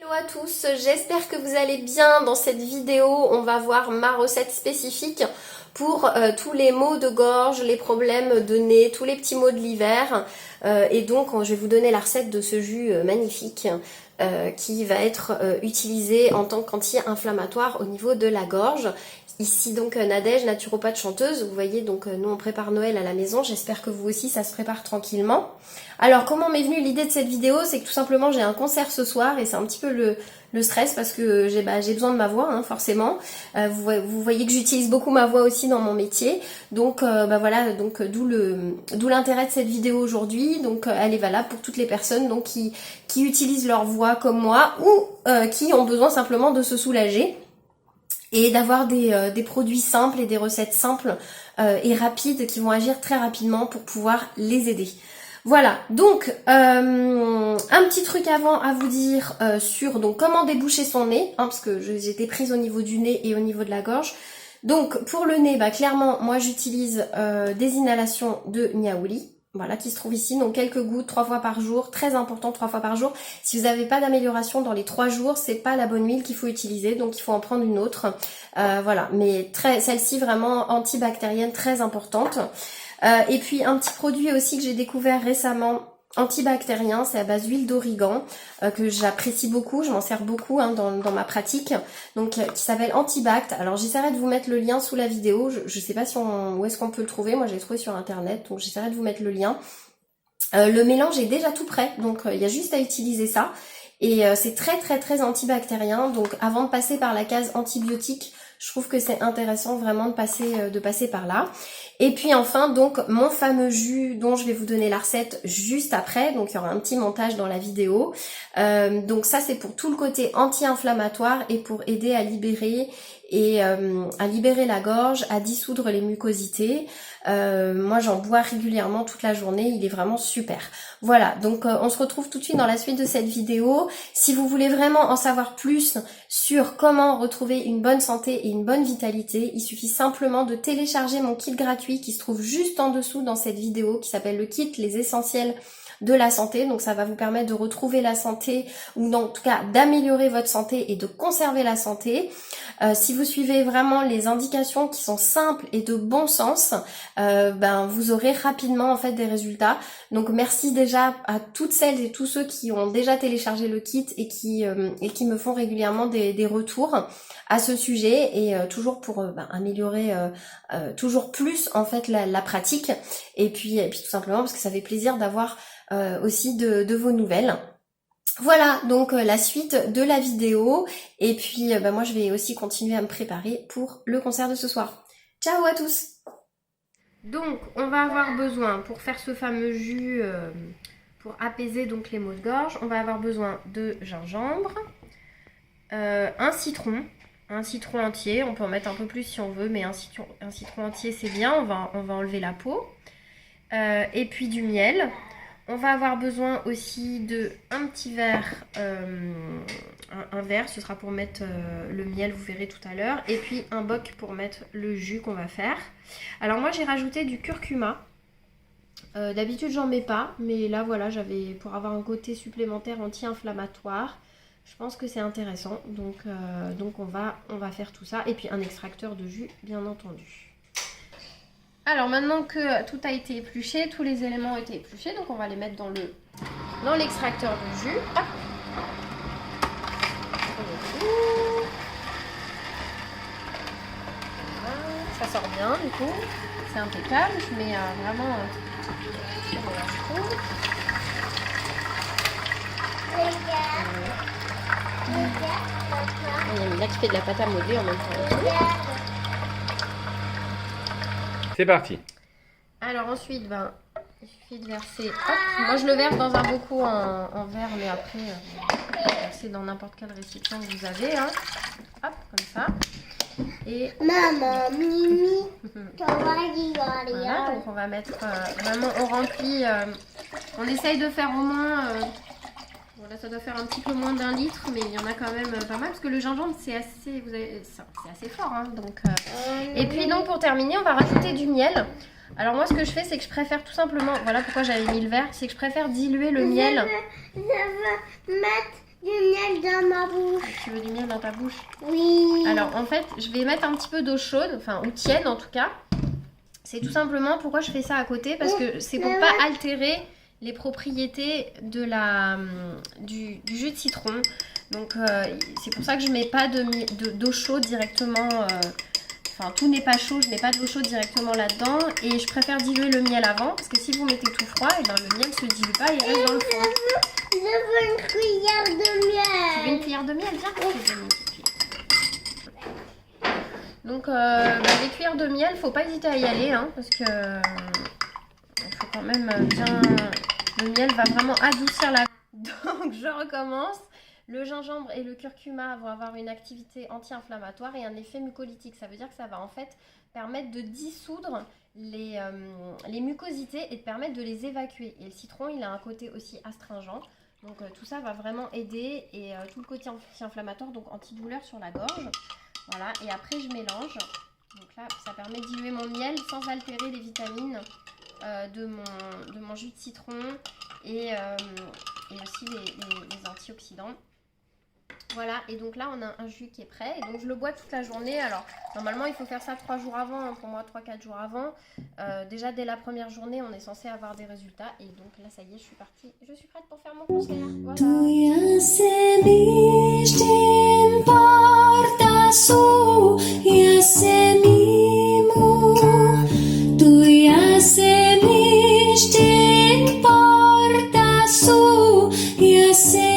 Hello à tous, j'espère que vous allez bien. Dans cette vidéo, on va voir ma recette spécifique pour tous les maux de gorge, les problèmes de nez, tous les petits maux de l'hiver. Et donc, je vais vous donner la recette de ce jus magnifique qui va être utilisé en tant qu'anti-inflammatoire au niveau de la gorge. Ici donc Nadège, naturopathe chanteuse. Vous voyez, donc nous on prépare Noël à la maison. J'espère que vous aussi ça se prépare tranquillement. Alors comment m'est venue l'idée de cette vidéo? C'est que tout simplement j'ai un concert ce soir et c'est un petit peu le stress parce que j'ai besoin de ma voix hein, forcément. Vous voyez que j'utilise beaucoup ma voix aussi dans mon métier. Donc voilà, donc d'où l'intérêt de cette vidéo aujourd'hui. Donc elle est valable pour toutes les personnes donc qui utilisent leur voix comme moi ou qui ont besoin simplement de se soulager et d'avoir des produits simples et des recettes simples et rapides qui vont agir très rapidement pour pouvoir les aider. Voilà, donc un petit truc avant à vous dire sur donc comment déboucher son nez, hein, parce que j'étais prise au niveau du nez et au niveau de la gorge. Donc pour le nez, clairement, moi j'utilise des inhalations de Niaouli. Voilà, qui se trouve ici, donc quelques gouttes 3 fois par jour, très important 3 fois par jour. Si vous n'avez pas d'amélioration dans les 3 jours, c'est pas la bonne huile qu'il faut utiliser, donc il faut en prendre une autre. Voilà, mais celle-ci vraiment antibactérienne, très importante. Et puis un petit produit aussi que j'ai découvert récemment, antibactérien, c'est à base d'huile d'origan, que j'apprécie beaucoup, je m'en sers beaucoup hein, dans ma pratique, donc qui s'appelle Antibact. Alors j'essaierai de vous mettre le lien sous la vidéo, je sais pas où est-ce qu'on peut le trouver, moi j'ai trouvé sur internet, donc j'essaierai de vous mettre le lien. Le mélange est déjà tout prêt, donc il y a juste à utiliser ça, et c'est très antibactérien, donc avant de passer par la case antibiotique, je trouve que c'est intéressant vraiment de passer par là. Et puis enfin, donc, mon fameux jus dont je vais vous donner la recette juste après. Donc, il y aura un petit montage dans la vidéo. Donc, ça, c'est pour tout le côté anti-inflammatoire et pour aider à libérer la gorge, à dissoudre les mucosités. Moi, j'en bois régulièrement toute la journée. Il est vraiment super. Voilà, donc on se retrouve tout de suite dans la suite de cette vidéo. Si vous voulez vraiment en savoir plus sur comment retrouver une bonne santé et une bonne vitalité, il suffit simplement de télécharger mon kit gratuit qui se trouve juste en dessous dans cette vidéo, qui s'appelle le kit Les Essentiels de la santé. Donc ça va vous permettre de retrouver la santé, ou en tout cas d'améliorer votre santé et de conserver la santé. Si vous suivez vraiment les indications qui sont simples et de bon sens, vous aurez rapidement en fait des résultats. Donc merci déjà à toutes celles et tous ceux qui ont déjà téléchargé le kit et qui me font régulièrement des retours à ce sujet, et toujours pour améliorer toujours plus en fait la pratique, et puis tout simplement parce que ça fait plaisir d'avoir aussi de vos nouvelles. Voilà donc la suite de la vidéo, et puis moi je vais aussi continuer à me préparer pour le concert de ce soir. Ciao à tous. Donc on va avoir besoin, pour faire ce fameux jus pour apaiser donc les maux de gorge, on va avoir besoin de gingembre, un citron entier, on peut en mettre un peu plus si on veut, mais un citron entier c'est bien, on va enlever la peau, et puis du miel. On va avoir besoin aussi de un petit verre, un verre, ce sera pour mettre le miel, vous verrez tout à l'heure, et puis un boc pour mettre le jus qu'on va faire. Alors moi j'ai rajouté du curcuma, d'habitude j'en mets pas, mais là voilà, pour avoir un côté supplémentaire anti-inflammatoire, je pense que c'est intéressant, donc on va faire tout ça, et puis un extracteur de jus bien entendu. Alors maintenant que tout a été épluché, tous les éléments ont été épluchés, donc on va les mettre dans l'extracteur de jus. Hop. Voilà, ça sort bien du coup, c'est impeccable, je mets vraiment sur la trouve. Il y a Mila qui fait de la pâte à modeler en même temps. C'est parti. Alors ensuite, il suffit de verser. Hop, moi je le verse dans un bocal en verre, mais après, verser dans n'importe quel récipient que vous avez. Hein. Hop, comme ça. Et maman, Mimi, voilà, donc on va mettre vraiment, on remplit. On essaye de faire au moins. Voilà, ça doit faire un petit peu moins d'1 litre, mais il y en a quand même pas mal, parce que le gingembre c'est assez fort, hein, donc. Et puis donc pour terminer, on va rajouter du miel. Alors moi ce que je fais, c'est que je préfère tout simplement, voilà pourquoi j'avais mis le verre, c'est que je préfère diluer le miel. Je veux mettre du miel dans ma tu veux du miel dans ta bouche? Oui. Alors en fait, je vais mettre un petit peu d'eau chaude, enfin ou tiède en tout cas. C'est tout simplement pourquoi je fais ça à côté, parce que c'est pour pas altérer les propriétés de du jus de citron. Donc c'est pour ça que je mets pas d'eau chaude directement. Enfin tout n'est pas chaud, je mets pas d'eau chaude directement là-dedans. Et je préfère diluer le miel avant, parce que si vous mettez tout froid, et ben, le miel se dilue pas, il reste dans le fond. Je veux une cuillère de miel. Tu veux une cuillère de miel? Viens, je te donne une petite cuillère. Donc les cuillères de miel, faut pas hésiter à y aller, hein, parce que il faut quand même bien. Le miel va vraiment adoucir la. Donc je recommence. Le gingembre et le curcuma vont avoir une activité anti-inflammatoire et un effet mucolytique. Ça veut dire que ça va en fait permettre de dissoudre les mucosités et de permettre de les évacuer. Et le citron, il a un côté aussi astringent. Donc tout ça va vraiment aider et tout le côté anti-inflammatoire, donc antidouleur sur la gorge. Voilà, et après je mélange. Donc là, ça permet de diluer mon miel sans altérer les vitamines de mon jus de citron et aussi les antioxydants. Voilà, et donc là on a un jus qui est prêt et donc je le bois toute la journée. Alors normalement il faut faire ça 3 jours avant, hein, pour moi 3-4 jours avant. Déjà dès la première journée on est censé avoir des résultats et donc là ça y est, je suis partie, je suis prête pour faire mon concert. Voilà. Yes.